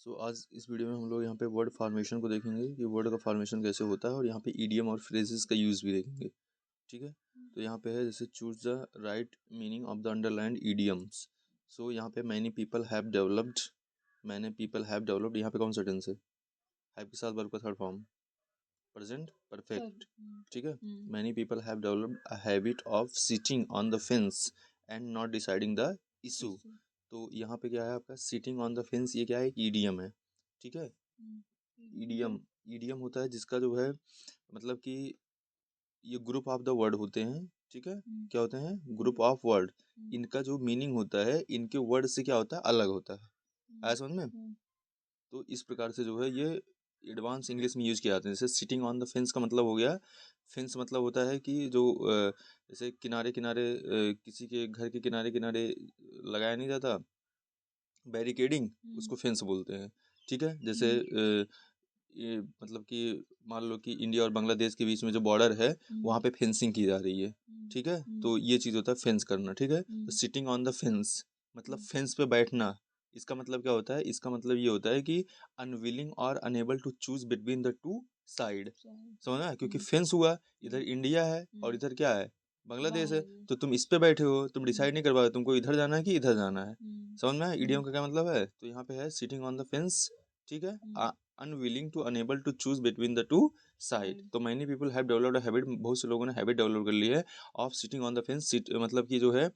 आज इस वीडियो में हम लोग यहाँ पे वर्ड फॉर्मेशन को देखेंगे कि वर्ड का फॉर्मेशन कैसे होता है, और यहाँ पे ईडियम और फ्रेजेस का यूज़ भी देखेंगे। ठीक है, तो यहाँ पे है जैसे choose the right meaning of the underlined idioms. यहाँ पे मैनी पीपल हैव डेवलप्ड, यहाँ पे कौन सा टेंस है? हैव के साथ वर्ब का थर्ड फॉर्म प्रेजेंट परफेक्ट। ठीक है, many people have developed a habit of sitting on the fence and not deciding the issue. तो यहाँ पे क्या है आपका सिटिंग ऑन द फेंस, ये क्या है? एक ईडियम है। ठीक है, ईडियम होता है जिसका जो है मतलब कि ये ग्रुप ऑफ द वर्ड होते हैं। ठीक है, क्या होते हैं? Group of word. इनका जो मीनिंग होता है इनके वर्ड से क्या होता है? अलग होता है। आया समझ में? तो इस प्रकार से जो है ये एडवांस इंग्लिश में यूज किया जाता है। जैसे सिटिंग ऑन द फेंस का मतलब हो गया, फेंस मतलब होता है कि जो जैसे किनारे किनारे किसी के घर के किनारे किनारे लगाया नहीं जाता बैरिकेडिंग, उसको फेंस बोलते हैं। ठीक है, जैसे ये मतलब कि मान लो कि इंडिया और बांग्लादेश के बीच में जो बॉर्डर है वहाँ पे फेंसिंग की जा रही है। ठीक है, तो ये चीज़ होता है फेंस करना। ठीक है, तो सिटिंग ऑन द फेंस मतलब फेंस पे बैठना। इसका मतलब क्या होता है? इसका मतलब ये होता है कि अनविलिंग और unable to choose between the two side. समझना? क्योंकि फेंस हुआ, इधर इंडिया है और इधर क्या है? बांग्लादेश है। तो तुम इस पे बैठे हो, तुम डिसाइड नहीं कर पा रहे तुमको इधर जाना है कि इधर जाना है। समझ में? इडियम का क्या मतलब है? तो यहाँ पे है सिटिंग ऑन द फेंस। ठीक है, unwilling to unable to choose between the two side. तो many people have developed a habit, बहुत से लोगों ने हैबिट डेवलप कर ली है of sitting on the fence. मतलब कि जो है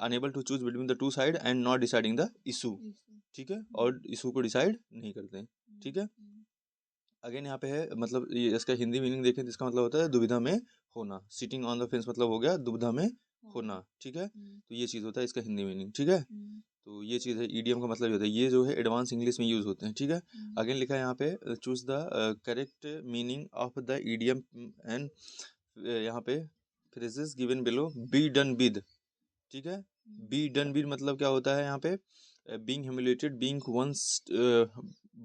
unable to choose between the two side and not deciding the issue. ठीक है, और इशू को डिसाइड नहीं करते हैं। ठीक है, अगेन यहाँ पे है मतलब ये इसका हिंदी मीनिंग देखें तो इसका मतलब होता है दुविधा में होना। सिटिंग ऑन द फेंस मतलब हो गया दुविधा में होना। ठीक है, तो ये चीज़ होता है इसका हिंदी मीनिंग। ठीक है, तो ये चीज़ है ईडियम का मतलब ये होता है, ये जो है एडवांस इंग्लिश में यूज़ होते हैं। ठीक है, अगेन लिखा है यहाँ पे choose the correct meaning of the idiom and यहाँ पे phrases given below be done with. ठीक है, बी डन विद मतलब क्या होता है यहाँ पे? Being humiliated, being one's,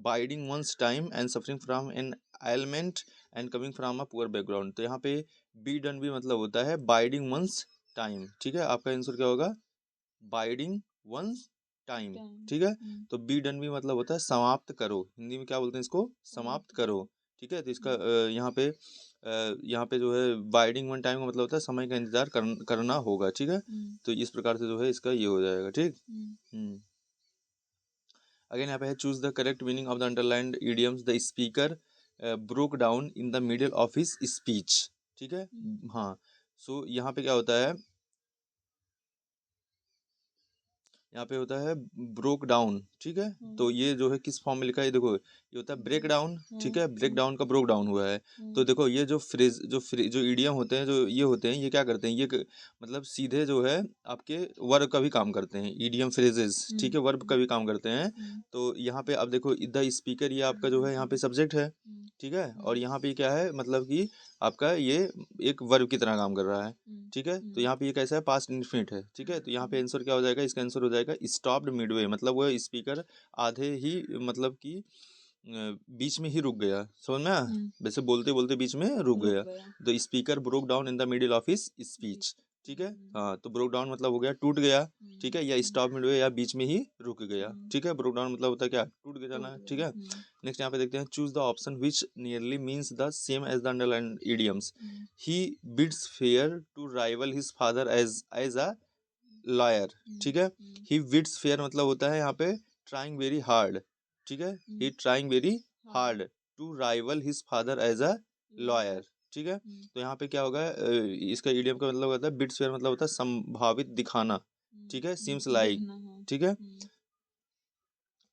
biding one's time and suffering from an ailment and coming from a poor background. तो यहाँ पे बी डन भी मतलब होता है बाइडिंग वंस टाइम। ठीक है, आपका आंसर क्या होगा? Biding one's time. ठीक है, तो बी डन भी मतलब होता है समाप्त करो। हिंदी में क्या बोलते हैं इसको? समाप्त करो। ठीक है, तो इसका यहाँ पे जो है बाइडिंग वन टाइम का मतलब होता है समय का इंतजार करना होगा। ठीक है, तो इस प्रकार से जो है इसका ये हो जाएगा। ठीक, अगेन यहाँ पे है choose the correct meaning of the underlined idioms the speaker broke down in the middle of his speech. ठीक है, हाँ, यहाँ पे क्या होता है? यहाँ पे होता है ब्रोक डाउन। ठीक है, तो ये जो है किस फॉर्म में लिखा है? देखो ये होता है ब्रेक डाउन। ठीक है, ब्रेक डाउन का ब्रोक डाउन हुआ है। तो देखो ये जो जो ईडियम होते हैं, जो ये होते हैं, ये क्या करते हैं? मतलब सीधे जो है आपके वर्ब का भी काम करते हैं ईडियम फ्रेजेस। ठीक है, वर्ब का भी काम करते हैं। तो यहाँ पे अब देखो द स्पीकर, ये आपका जो है यहाँ पे सब्जेक्ट है। ठीक है, और यहाँ पे क्या है? मतलब कि आपका ये एक वर्ब की तरह काम कर रहा है। ठीक है, तो यहाँ पे ये कैसा है? पास्ट इंफिनिट है। ठीक है, तो यहाँ पे आंसर क्या हो जाएगा? इसका आंसर हो जाएगा स्टॉप्ड मिडवे, मतलब वो स्पीकर आधे ही मतलब कि बीच में ही रुक गया। समझ में आया? वैसे बोलते बोलते बीच में रुक गया। तो speaker broke down in the middle of his speech. ठीक है, हाँ, तो ब्रोक डाउन मतलब हो गया टूट गया। ठीक है, या स्टॉप मिडवे या बीच में ही रुक गया। ठीक है, ब्रोक डाउन मतलब होता है क्या? टूट गया जाना। ठीक है, नेक्स्ट यहाँ पे देखते हैं choose the option which nearly means the same as the underlined idioms. He bids fair to rival his father as a lawyer. ठीक है, ही बिड्स फेयर मतलब होता है यहाँ पे ट्राइंग वेरी हार्ड। ठीक है, he trying very hard to rival his father as a lawyer. ठीक है, तो यहाँ पे क्या होगा? इसका इडियम का मतलब होता है बिड्स फेयर मतलब होता है संभावित दिखाना। ठीक है, सीम्स लाइक। ठीक है,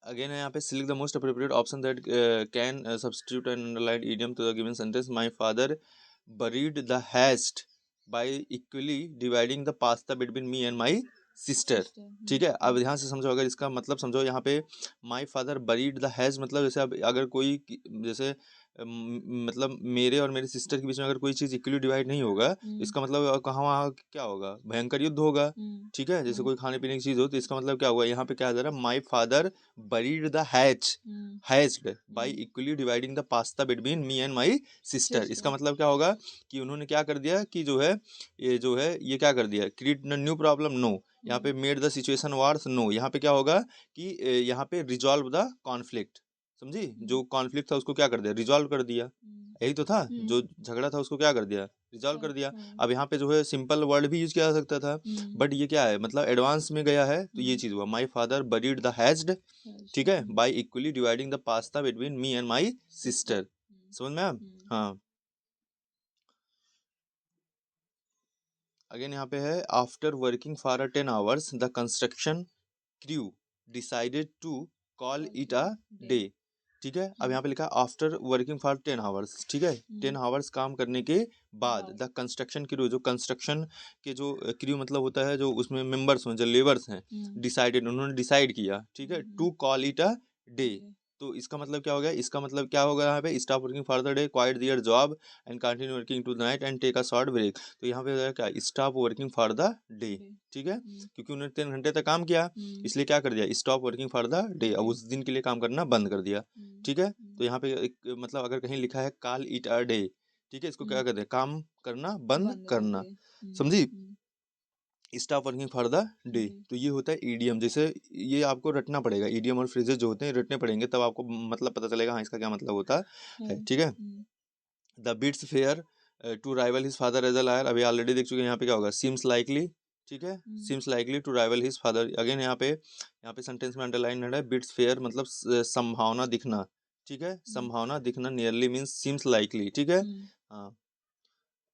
अगेन है यहाँ पे select the most appropriate option that can substitute an underlined idiom to the given sentence. My father buried the hatched by equally dividing the pasta between me and my sister। ठीक है, अब ध्यान से समझो, अगर इसका मतलब समझो यहाँ पे माई फादर बरीड द हैज मतलब जैसे अब अगर कोई जैसे मतलब मेरे और मेरे सिस्टर के बीच में अगर कोई चीज़ इक्वली डिवाइड नहीं होगा, इसका मतलब कहाँ वहाँ क्या होगा? भयंकर युद्ध होगा। ठीक है, जैसे कोई खाने पीने की चीज़ हो तो इसका मतलब क्या हुआ? यहाँ पे क्या आ जा रहा है? माई father buried the hatched by equally dividing the pasta between me and my sister. इसका मतलब क्या होगा कि उन्होंने क्या कर दिया कि जो है ये क्या कर दिया? Create new problem, no. यहाँ पे made the situation worse, no. यहाँ पे क्या होगा कि यहाँ पे रिजॉल्व द कॉन्फ्लिक्ट। समझी, जो कॉन्फ्लिक्ट था उसको क्या कर दिया, रिजॉल्व कर दिया, यही तो था, जो झगड़ा था उसको क्या कर दिया, रिजॉल्व कर दिया। अब यहाँ पे जो है सिंपल वर्ड भी यूज किया जा सकता था, बट ये क्या है, मतलब एडवांस में गया है, तो ये चीज हुआ, my father buried the hatchet, ठीक है, by equally dividing the pasta between me and my sister. समझ में आप? हाँ, अगेन यहाँ पे है, after working for 10 hours the construction crew decided to call it a day, ठीक है। अब यहाँ पे लिखा आफ्टर वर्किंग फॉर 10 आवर्स, ठीक है, 10 आवर्स काम करने के बाद द कंस्ट्रक्शन क्रू, जो कंस्ट्रक्शन के जो क्रू मतलब होता है जो उसमें मेंबर्स हैं, जो लेबर्स हैं, डिसाइडेड, उन्होंने डिसाइड किया, ठीक है, to call it a day. तो इसका मतलब क्या हो गया, इसका मतलब क्या होगा, यहाँ पे stop working for the day, quit their job and continue working to the night and take a short break. तो यहाँ पे हो गया क्या, stop working for the day, ठीक है, क्योंकि उन्होंने 3 घंटे तक काम किया, इसलिए क्या कर दिया, stop working for the day, अब उस दिन के लिए काम करना बंद कर दिया, ठीक है। तो यहाँ पे एक, मतलब अगर कहीं लिखा है कॉल इट अ डे, ठीक है, इसको क्या कहते हैं, काम करना बंद करना, समझी, stop working for the day. तो ये होता है ईडीएम, जैसे ये आपको रटना पड़ेगा, ईडीएम और फ्रेजेस जो होते हैं रटने पड़ेंगे, तब आपको मतलब पता चलेगा हाँ इसका क्या मतलब होता है, ठीक है। The bits fair to rival his father as a liar, अभी ऑलरेडी देख चुके हैं, यहाँ पे क्या होगा, सीम्स लाइकली, ठीक है, seems likely to rival his father. Again यहाँ पे सेंटेंस में अंडरलाइन है, बिट्स फेयर मतलब संभावना दिखना, ठीक है, संभावना दिखना, नियरली मीन्स सीम्स लाइकली, ठीक है, हाँ।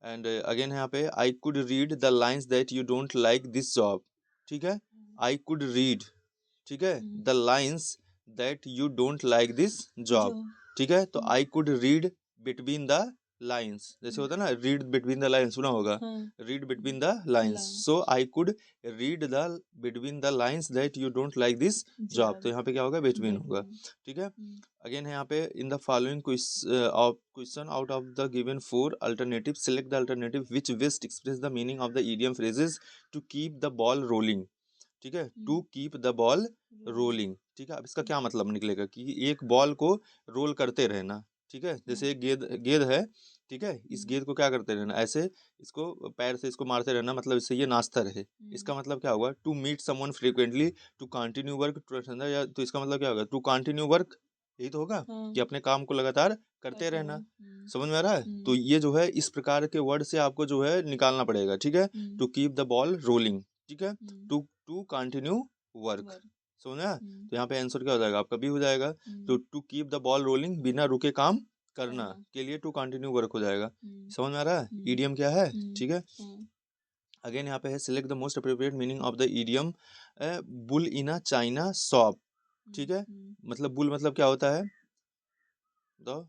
एंड अगेन यहाँ पे, I could read the lines that you don't like this job, ठीक है, आई कुड रीड, ठीक है, the lines that you don't like this job, ठीक है। तो I could read between the lines, जैसे होता है ना, रीड बिटवीन द लाइन्स, सुना होगा, read between the lines, so I could read the between the lines that you don't like this job. तो यहाँ पे क्या होगा, बिटवीन होगा, ठीक है। अगेन है यहाँ पे, in the following question out of the given 4 alternative select the alternative which best express the meaning of the idiom phrases to keep the ball rolling, ठीक है, to keep the ball rolling, ठीक है। अब इसका क्या मतलब निकलेगा कि एक बॉल को रोल करते रहना, ठीक है, जैसे एक गेंद गेंद है, ठीक है, इस गेंद को क्या करते रहना, ऐसे इसको पैर से इसको मारते रहना, मतलब इससे ये नाचता रहे, इसका मतलब क्या होगा, to meet someone frequently, to continue work, to, या तो इसका मतलब क्या होगा, टू कंटिन्यू वर्क, यही तो होगा कि अपने काम को लगातार करते रहना, समझ में आ रहा है। तो ये जो है इस प्रकार के वर्ड से आपको जो है निकालना पड़ेगा, ठीक है, to keep the ball rolling, ठीक है, टू कंटिन्यू वर्क, समझा। तो यहाँ पे आंसर क्या हो जाएगा आपका, बी हो जाएगा। तो to keep the ball rolling, बिना रुके काम करना के लिए टू कंटिन्यू वर्क हो जाएगा, समझ में आ रहा है, ईडियम क्या है, ठीक है। अगेन यहाँ पे है, select the most appropriate meaning of the idiom bull in a China shop, ठीक है, मतलब बुल मतलब क्या होता है, तो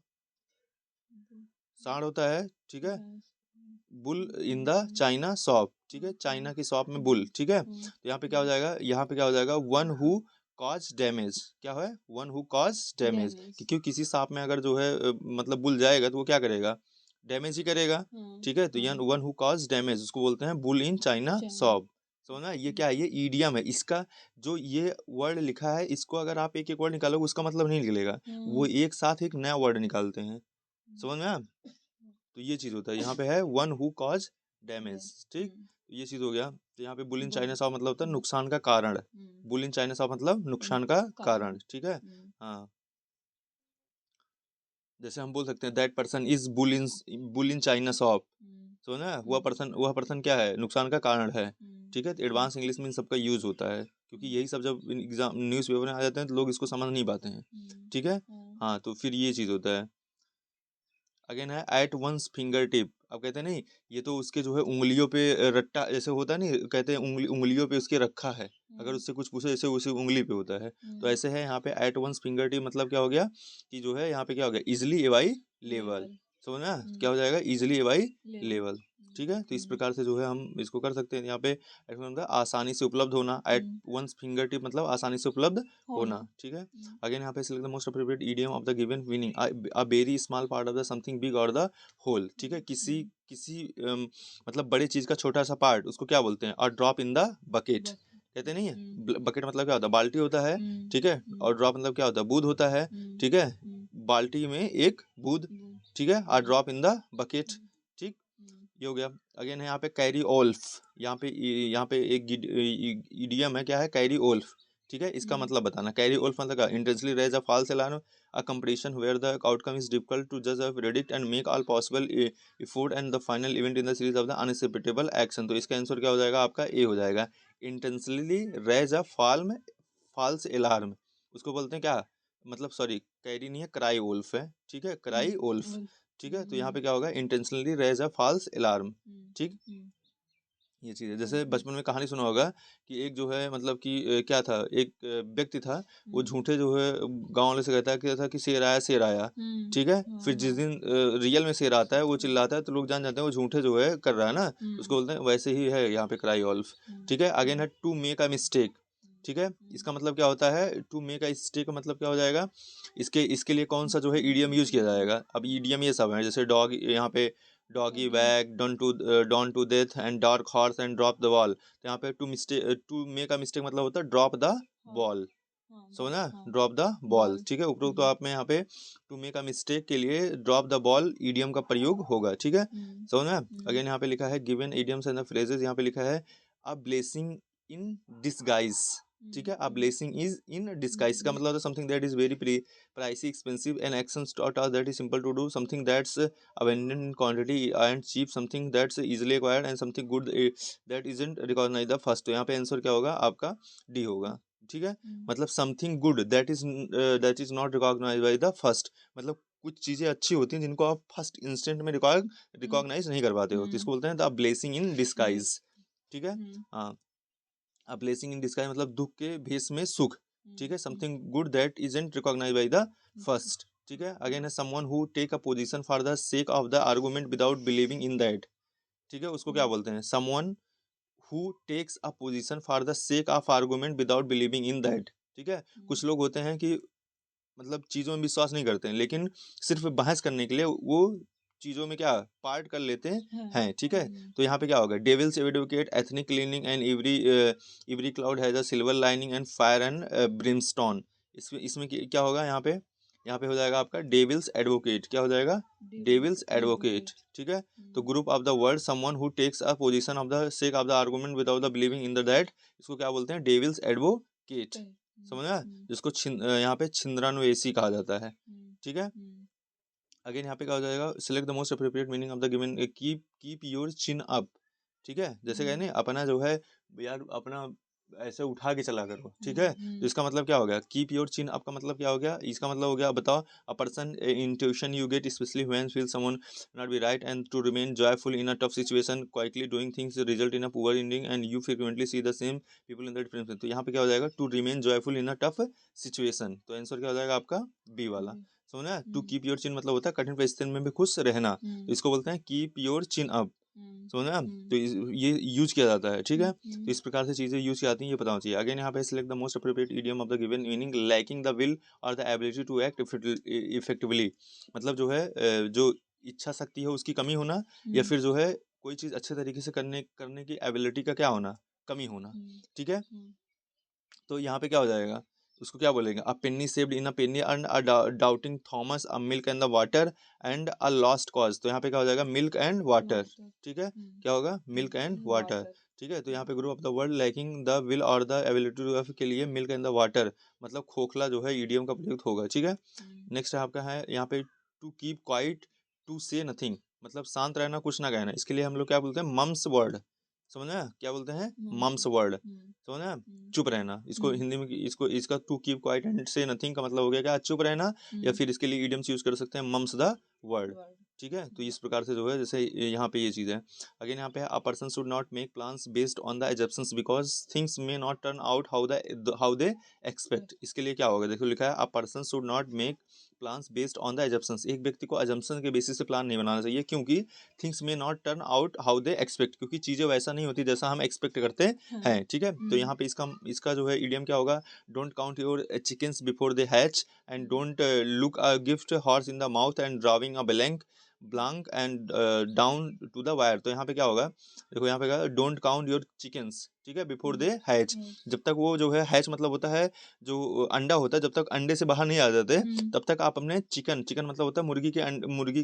सांड होता है, ठीक है, bull in the China shop, ठीक है, चाइना की शॉप में बुल, ठीक है। तो यहाँ पे क्या हो जाएगा, यहाँ पे क्या हो जाएगा, वन हु कॉज डैमेज, क्या है, वन हु कॉज डैमेज, क्योंकि किसी शॉप में अगर जो है मतलब बुल जाएगा तो वो क्या करेगा, डैमेज ही करेगा, ठीक है। तो यहाँ वन हु कॉज डैमेज उसको बोलते हैं बुल इन चाइना शॉप, समझना। ये क्या है, ये ईडियम है, इसका जो ये वर्ड लिखा है इसको अगर आप एक एक वर्ड निकालोगे उसका मतलब नहीं निकलेगा, वो एक साथ एक नया वर्ड निकालते हैं, समझ में आप। तो ये चीज होता है, यहाँ पे है वन हु कॉज डैमेज, ठीक, तो ये चीज हो गया। तो यहाँ पे बुल इन चाइना शॉप मतलब होता है नुकसान का कारण, बुल इन चाइना शॉप मतलब नुकसान का कारण, ठीक है, हाँ। जैसे हम बोल सकते हैं that person is bull in China shop, तो ना वह पर्सन क्या है, नुकसान का कारण है, ठीक है। तो एडवांस इंग्लिश में इन सबका यूज होता है, क्योंकि यही सब जब एग्जाम न्यूज़ पेपर में आ जाते हैं तो लोग इसको समझ नहीं पाते हैं, ठीक है, हाँ। तो फिर ये चीज होता है। अगेन है एट वंस फिंगर टिप, अब कहते हैं नहीं, ये तो उसके जो है उंगलियों पे रट्टा जैसे होता है, नहीं कहते हैं उंगलियों पे उसके रखा है, अगर उससे कुछ पूछे जैसे उसी उंगली पे होता है, तो ऐसे है यहाँ पे एट वंस फिंगर टिप मतलब क्या हो गया कि जो है यहाँ पे क्या हो गया, इजिली एवाई लेवल, समझना, क्या हो जाएगा, इजिली एवाई लेवल, ठीक है। तो इस प्रकार से जो है हम इसको कर सकते हैं। यहाँ पे मतलब आसानी से उपलब्ध होना, एट वंस फिंगर टिप मतलब आसानी से उपलब्ध होना, ठीक है। अगेन यहाँ पे select the most appropriate idiom of the given meaning, a very small part of the something big और द होल, ठीक है, किसी किसी मतलब बड़ी चीज का छोटा सा पार्ट उसको क्या बोलते हैं, a drop in the bucket, कहते नहीं है, बकेट मतलब क्या होता है, बाल्टी होता है, ठीक है, और ड्रॉप मतलब क्या होता है, बूंद होता है, ठीक है, बाल्टी में एक बूंद, ठीक है, a drop in the bucket, ठीक, ये हो गया। अगेन है यहाँ पे कैरी ओल्फ, यहाँ पे एक इडियम है, क्या है, कैरी ओल्फ, ठीक है, इसका मतलब बताना। कैरी वुल्फ मतलब क्या, intentionally raise a false alarm, a competition where the outcome is difficult to जज और predict and make all possible effort and the final event in the series of the unexpectable action. तो इसका answer क्या हो जाएगा आपका, A हो जाएगा। Intentionally raise a false alarm, उसको बोलते हैं क्या, मतलब सॉरी कैरी नहीं है, क्राई वुल्फ है, ठीक है, क्राई वुल्फ, ठीक है। तो यहाँ पे क्या होगा, intentionally raise a false alarm, ठीक। ये चीज़ है, जैसे बचपन में कहानी सुना होगा कि एक जो है मतलब कि क्या था, एक व्यक्ति था, वो झूठे जो है गाँव वाले से कहता था कि शेर आया शेर आया, ठीक है। फिर जिस दिन रियल में शेर आता है वो चिल्लाता है तो लोग जान जाते हैं वो झूठे जो है कर रहा है ना, तो उसको बोलते हैं, वैसे ही है यहाँ पे क्राई वॉल्फ, ठीक है। अगेन है टू मेक अ मिस्टेक, ठीक है। इसका मतलब क्या होता है, टू मेक अ मिस्टेक का मतलब क्या हो जाएगा, इसके लिए कौन सा जो है ईडियम यूज किया जाएगा। अब ईडियम ये सब है, जैसे डॉग, यहाँ पे doggy bag, done to death and dark horse and drop the ball. तो यहाँ पे टू मेक अ मिस्टेक मतलब होता है ड्रॉप द बॉल, समझना, ड्रॉप द बॉल, ठीक है। उपरोक्त तो आप में यहाँ पे टू मेक अ मिस्टेक के लिए ड्रॉप द बॉल ईडियम का प्रयोग होगा, ठीक है, समझ में। अगेन यहाँ पे लिखा है given idioms and the phrases, यहाँ पे लिखा है अ ब्लेसिंग इन डिसगाइज, ठीक है। A blessing is in disguise का मतलब something that is very pricey expensive and actions taught are that is simple to do, something that's abundant in quantity and cheap, something that's easily acquired and something good that isn't recognized the first। तो यहाँ पे answer क्या होगा आपका, D होगा, ठीक है। मतलब something good that is not recognised by the first, मतलब कुछ चीजें अच्छी होती हैं जिनको आप फर्स्ट इंस्टेंट में रिकॉग्नाइज नहीं कर पाते हो, तो इसको बोलते हैं द ब्लेसिंग इन डिस्गाइज, ठीक है। हाँ, अ ब्लेसिंग इन डिस्गाइज मतलब दुख के भेष में सुख, ठीक है। Something good that isn't recognised by the first, ठीक है। अगेन है someone who take a position for the sake of the argument without believing in that, ठीक है, उसको क्या बोलते हैं, someone who takes a position for the sake of argument without believing in that, ठीक है। कुछ लोग होते हैं कि मतलब चीज़ों में विश्वास नहीं करते हैं, लेकिन सिर्फ बहस करने के लिए वो चीज़ों में क्या पार्ट कर लेते हैं, ठीक है। तो यहाँ पे क्या होगा, devil's advocate ethnic cleaning and every cloud has a silver lining and fire and Brimstone. इसमें क्या होगा, यहाँ पे हो जाएगा आपका डेविल्स एडवोकेट, क्या हो जाएगा, डेविल्स एडवोकेट, ठीक है। तो group of the word someone who takes a position of the sake of the argument without the believing in the that, इसको क्या बोलते हैं, डेविल्स एडवोकेट, समझा, जिसको यहाँ पे छिंद्रानुवेशी कहा जाता है, ठीक है। अगेन यहाँ पे क्या हो जाएगा, select the most appropriate meaning of the given, keep your chin up, ठीक है। जैसे कहने अपना जो है यार, अपना ऐसे उठा के चला करो, ठीक है। तो इसका मतलब क्या हो गया, कीप योर चिन अप का मतलब क्या हो गया, इसका मतलब हो गया, बताओ, a person intuition you get specially when feel someone not be right and to remain joyful in a tough situation, quietly doing things result in a poor ending and you frequently see the same people in the different. तो यहाँ पे क्या हो जाएगा, to remain joyful in a tough situation, तो answer क्या हो जाएगा आपका, बी वाला, समझना। टू कीप योर चिन मतलब होता है कठिन परिस्थिति में भी खुश रहना, तो इसको बोलते हैं कीप योर चिन अप, समझना। तो ये यूज किया जाता है, ठीक है। तो इस प्रकार से चीजें यूज की जाती हैं, ये पता होना चाहिए। अगेन यहाँ पे select the most appropriate idiom of the given meaning, lacking the will or the ability to act effectively, मतलब जो है जो इच्छा शक्ति है उसकी कमी होना, या फिर जो है कोई चीज अच्छे तरीके से करने की एबिलिटी का क्या होना, कमी होना, ठीक है। तो यहाँ पे क्या हो जाएगा, उसको क्या बोलेंगे, a penny saved in a penny and a doubting Thomas, a milk and the water and a lost cause. तो यहाँ पे क्या हो जाएगा, मिल्क एंड वाटर, ठीक है, क्या होगा, मिल्क एंड वाटर, ठीक है। तो यहाँ पे group of the word lacking the will or the ability के लिए मिल्क एंड द वाटर मतलब खोखला जो है ईडियम का प्रयुक्त होगा, ठीक है। नेक्स्ट आपका है यहाँ पे टू कीप क्वाइट, टू से नथिंग मतलब शांत रहना, कुछ ना कहना, इसके लिए हम लोग क्या बोलते हैं, मम्स वर्ड, समझना, क्या बोलते हैं, मम्स वर्ड, समझना, चुप रहना। इसको हिंदी में इसका टू कीप क्वाइट एंड से नथिंग का मतलब हो गया क्या, चुप रहना, या फिर इसके लिए इडियम्स यूज कर सकते हैं, मम्स द वर्ड, ठीक है। तो इस प्रकार से जो है जैसे यहाँ पे ये चीज है। अगेन यहाँ पे a person should not make plans based on the assumptions because things may not turn out how they expect. इसके लिए क्या होगा, देखो लिखा है a person should not make plans based on the assumptions, एक व्यक्ति को एजम्पशन के बेसिस से प्लान नहीं बनाना चाहिए, क्योंकि things may not turn out how they expect, क्योंकि चीजें वैसा नहीं होती जैसा हम एक्सपेक्ट करते हैं, ठीक है। तो यहाँ पे इसका जो है इडियम क्या होगा, don't count your chickens before they hatch and don't look a gift horse in the mouth and drawing a blank and down to the wire. तो यहाँ पे क्या होगा, देखो यहाँ पे क्या, डोंट काउंट योर चिकन्स, ठीक है, बिफोर दे हैच, जब तक वो जो है हैच मतलब होता है जो अंडा होता है, जब तक अंडे से बाहर नहीं आ जाते तब तक आप अपने चिकन मतलब होता है मुर्गी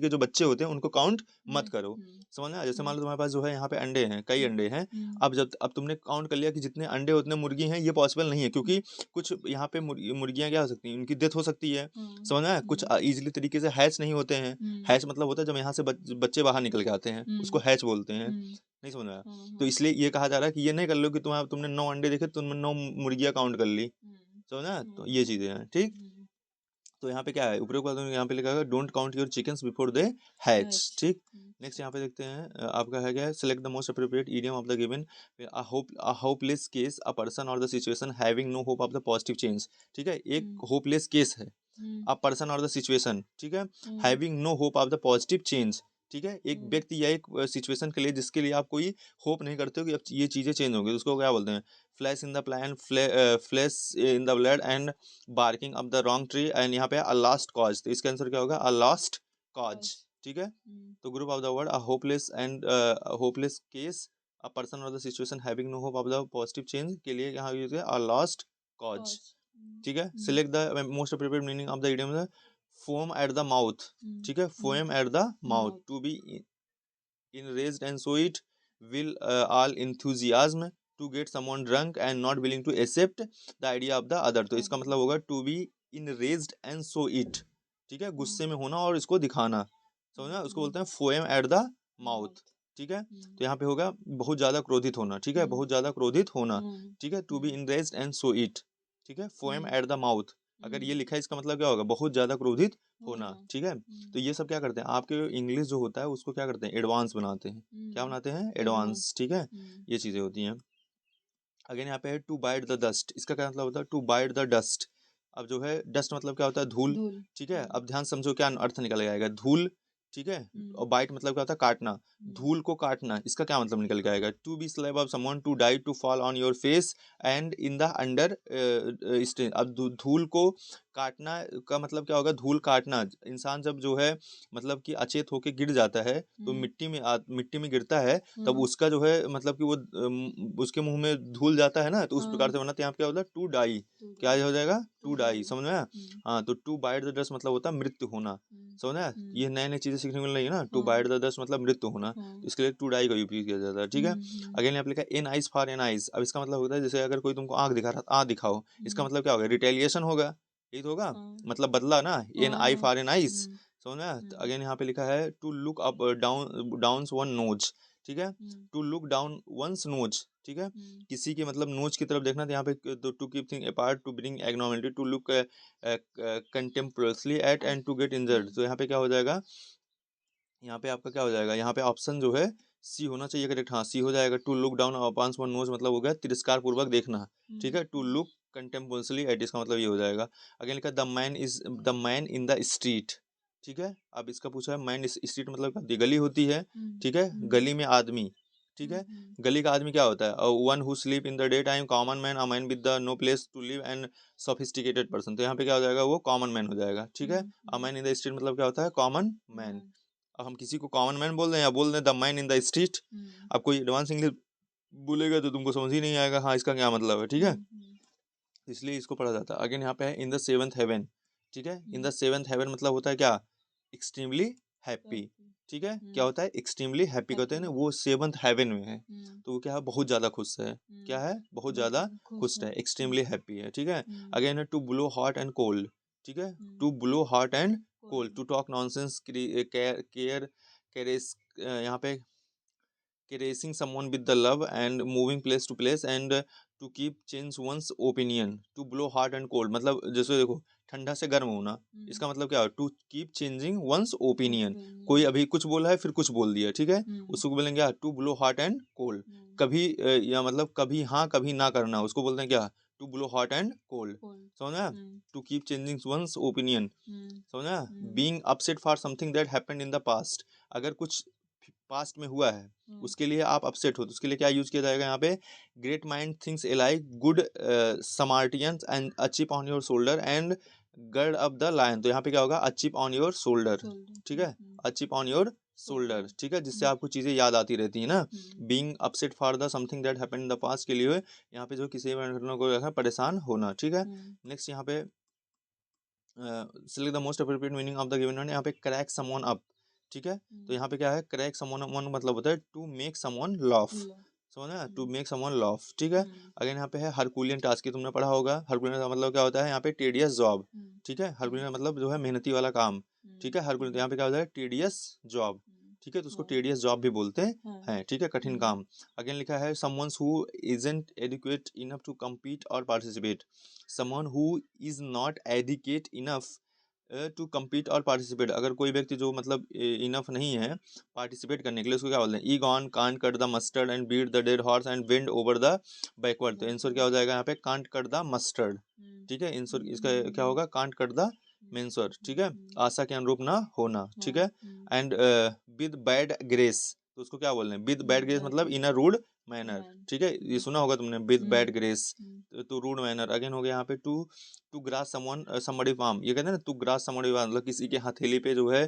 के जो बच्चे होते हैं उनको काउंट मत करो, समझ में आया? जैसे मान लो तुम्हारे पास जो है यहाँ पे अंडे हैं, कई अंडे हैं, अब तुमने काउंट कर लिया कि जितने अंडे उतने मुर्गी हैं, ये पॉसिबल नहीं है, क्योंकि कुछ यहाँ पे मुर्गियां क्या हो सकती हैं, उनकी डेथ हो सकती है, समझ में आया? कुछ इजीली तरीके से हैच नहीं होते हैं। हैच मतलब होता है जब यहाँ से बच्चे बाहर निकल के आते हैं, उसको हैच बोलते हैं, नहीं समझ में आया? तो इसलिए ये कहा जा रहा है कि ये नहीं कर लो कि तुमने 9 अंडे देखे, तुमने 9 मुर्गियां काउंट कर ली, समझा? तो ये चीजें हैं, ठीक। तो यहाँ पे क्या है, उपरोक्त बातों में यहाँ पे लिखा है don't count your chickens before they hatch, ठीक। नेक्स्ट यहाँ पे देखते हैं आपका है क्या, select the most appropriate idiom of the given a hopeless case, a person or the situation having no hope of the positive change, ठीक है। एक होपलेस केस है, a person or the situation, ठीक है, having no hope of the positive change, ठीक है। एक व्यक्ति या एक सिचुएशन के लिए जिसके लिए आप कोई होप नहीं करते हो कि अब ये चीजें चेंज होंगी, तो उसको क्या बोलते हैं, flash in the plan, flash in the blood and barking up the wrong tree, and यहाँ पे अ लास्ट कॉज, तो इसका आंसर क्या होगा, अ लास्ट कॉज, ठीक है। तो group of the word a hopeless and hopeless case, a person or the situation having no hope of the positive change के लिए यहाँ यूज है अ लास्ट कॉज, ठीक है। Select the most appropriate meaning of the idiom, foam at the mouth, ठीक है, foam at the mouth, to be enraged and so it will all enthusiasm to get someone drunk and not willing to accept the idea of the other, तो इसका मतलब होगा to be enraged and so it, ठीक है, गुस्से में होना और इसको दिखाना, समझना, उसको बोलते हैं foam at the mouth, ठीक है। तो यहाँ पे होगा बहुत ज्यादा क्रोधित होना, ठीक है, बहुत ज्यादा क्रोधित होना, ठीक है, to be enraged and so it, ठीक है, foam at the mouth, अगर ये लिखा है इसका मतलब क्या होगा, बहुत ज्यादा क्रोधित होना, ठीक है। तो ये सब क्या करते हैं, आपके इंग्लिश जो होता है उसको क्या करते हैं, एडवांस बनाते हैं, क्या बनाते हैं, एडवांस, ठीक है, ये चीजें होती हैं। अगेन यहाँ पे है टू बाइट द डस्ट, इसका क्या मतलब होता है, टू बाइट द डस्ट, अब जो है डस्ट मतलब क्या होता है, धूल, ठीक है। अब ध्यान समझो क्या अर्थ निकल आएगा, धूल, ठीक है, और बाइट मतलब क्या होता है, काटना, धूल को काटना, इसका क्या मतलब निकल के आएगा, to be slab of someone, to die, to fall on your face and in the under stain, अब धूल को काटना का मतलब क्या होगा, धूल काटना, इंसान जब जो है मतलब कि अचेत होके गिर जाता है, तो मिट्टी में गिरता है, तब उसका जो है मतलब कि वो उसके मुंह में धूल जाता है ना, तो उस प्रकार से बनाते हैं, यहाँ पे क्या होता है, टू डाई, क्या हो जाएगा, टू डाई, समझ में आया? हाँ, तो टू बाइट द डस्ट मतलब होता है मृत्यु होना, समझ में आया? ये नए नए चीजें सीखने को मिल रही है ना, टू बाइट द डस्ट मतलब मृत्यु होना, तो इसके लिए टू डाई का यूज किया जाता है, ठीक है। अगेन यहाँ पे लिखा है an eyes for an eyes, अब इसका मतलब होता है जैसे अगर कोई तुमको आंख दिखा रहा, आंख दिखाओ, इसका मतलब क्या होगा, रिटेलिएशन होगा, यही तो होगा, मतलब बदला ना, an eye for an eyes, समझ में। अगेन यहाँ पे लिखा है to look up down one nose, ठीक है, to look down one's nose, ठीक है, किसी के मतलब नोज की तरफ देखना, तो यहाँ पे to keep thing apart, to bring ignominy, to look contemptuously at and to get injured, तो यहाँ पे क्या हो जाएगा, यहाँ पे आपका क्या हो जाएगा, यहाँ पे ऑप्शन जो है सी होना चाहिए करेक्ट, हाँ सी हो जाएगा। To look down upon one nose मतलब हो गया तिरस्कार पूर्वक देखना, ठीक है। टू लुक कंटेम्परसली एट, इसका मतलब ये हो जाएगा। अगेन लिखा the man in the street, ठीक है। अब इसका पूछा है मैन स्ट्रीट मतलब क्या, गली होती है, ठीक है, गली में आदमी, ठीक है, गली का आदमी क्या होता है, one who sleep in the day time, common man, a man with the no place to live and sophisticated person, तो यहाँ पे क्या हो जाएगा, वो कॉमन मैन हो जाएगा, ठीक है। A man in the street मतलब क्या होता है, कॉमन मैन। अब हम किसी को कॉमन मैन बोल दें या बोल दें the man in the street, अब कोई एडवांस इंग्लिश बोलेगा तो तुमको समझ ही नहीं आएगा, हाँ इसका क्या मतलब है, ठीक है, इसलिए इसको पढ़ा जाता है। अगेन यहाँ पे है इन द सेवंथ हेवन, ठीक है, इन द सेवंथ हेवन मतलब होता है क्या, एक्सट्रीमली हैप्पी, ठीक है, क्या होता है, एक्सट्रीमली हैप्पी कहते हैं ना, वो सेवंथ हेवन में है, तो वो क्या है, बहुत ज्यादा खुश है, क्या है, बहुत ज्यादा खुश है, एक्सट्रीमली हैप्पी है, ठीक है। अगेन है to blow hot and cold, ठीक है, to blow hot and cold, to talk nonsense, caress, यहाँ पे caressing someone with the love and moving place to place and to keep change one's opinion, to blow hot and cold मतलब जैसे देखो ठंडा से गर्म होना, इसका मतलब क्या है, to keep changing one's opinion, कोई अभी कुछ बोला है फिर कुछ बोल दिया, ठीक है, उसको बोलेंगे क्या, to blow hot and cold, कभी या मतलब कभी हाँ कभी ना करना, उसको बोलते हैं क्या, to blow hot and cold, समझा। To keep changing one's opinion, समझा। Being upset for something that happened in the past, अगर कुछ पास्ट में हुआ है उसके लिए आप अपसेट हो, तो उसके लिए क्या यूज किया जाएगा, यहाँ पे great mind things alike good Samaritans and a chip on your shoulder and gird up the loin, तो यहाँ पे क्या होगा, a chip on your shoulder, ठीक है, a chip on your shoulder, ठीक है, जिससे आपको चीजें याद आती रहती है ना। Being upset for the something that happened in the past के लिए यहाँ पे जो किसी घटना को जो है परेशान होना, ठीक है। नेक्स्ट यहाँ पे select the most appropriate meaning of the given one, यहाँ पे क्रैक समवन अप, ठीक है। तो यहाँ पे क्या है, क्रैक समवन मतलब होता है टू मेक समवन लाफ, समझ ना, टू मेक समवन लाफ, ठीक है। अगेन यहाँ पे है हरकुलियन टास्क, की तुमने पढ़ा होगा। हरकुलियन का मतलब क्या होता है, यहाँ पे टेडियस जॉब, ठीक है। हरकुलियन मतलब जो है मेहनती वाला काम, ठीक है। हरकुलियन यहाँ पे क्या होता है, टेडियस जॉब, ठीक है। तो उसको टेडियस जॉब भी बोलते हैं, ठीक है, कठिन काम। अगेन लिखा है someone who isn't adequate enough to compete or participate, someone who is not adequate enough to compete or participate, अगर कोई व्यक्ति जो मतलब इनफ नहीं है पार्टिसिपेट करने के लिए, उसको क्या बोलते हैं, a gone can't cut the mustard and beat the dead horse and wind over the backward. तो आंसर क्या हो जाएगा यहाँ पे, कांट कट द मस्टर्ड, ठीक है। आंसर इसका क्या होगा, कांट कट द मेंसर, ठीक है, आशा के अनुरूप ना होना, ठीक है। एंड विद बैड ग्रेस, तो उसको क्या बोल रहे हैं, विद बैड ग्रेस मतलब इन अ रूड मैनर, ठीक है, ये सुना होगा तुमने, विद बैड ग्रेस तो रूड मैनर। अगेन हो गया यहाँ पे to grass someone somebody palm, ये कहते हैं ना टू ग्रास समबडी पाम, मतलब किसी के हथेली पे जो है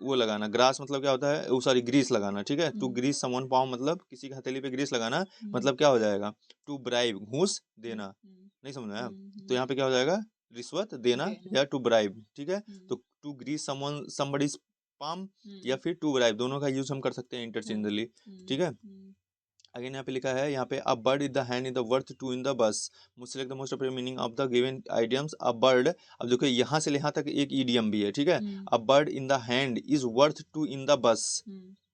वो लगाना। ग्रास मतलब क्या होता है, वो सॉरी ग्रीस लगाना, ठीक है। टू ग्रीस समवन पाम मतलब किसी के हथेली पे ग्रीस लगाना, मतलब क्या हो जाएगा, टू ब्राइब, घूस देना, नहीं समझ में आया। तो यहाँ पे क्या हो जाएगा, रिश्वत देना या टू ब्राइब, ठीक है। तो to grease someone somebody's palm या फिर टू ब्राइब, दोनों का यूज हम कर सकते हैं इंटरचेंजली, ठीक है। अगेन यहाँ पे लिखा है, यहाँ पे a bird in the hand in the worth two in the bush, select the most appropriate meaning of the given idioms. A bird, अब देखो यहाँ से यहाँ तक एक ईडियम भी है, ठीक है। A bird in the hand is worth two in the bush,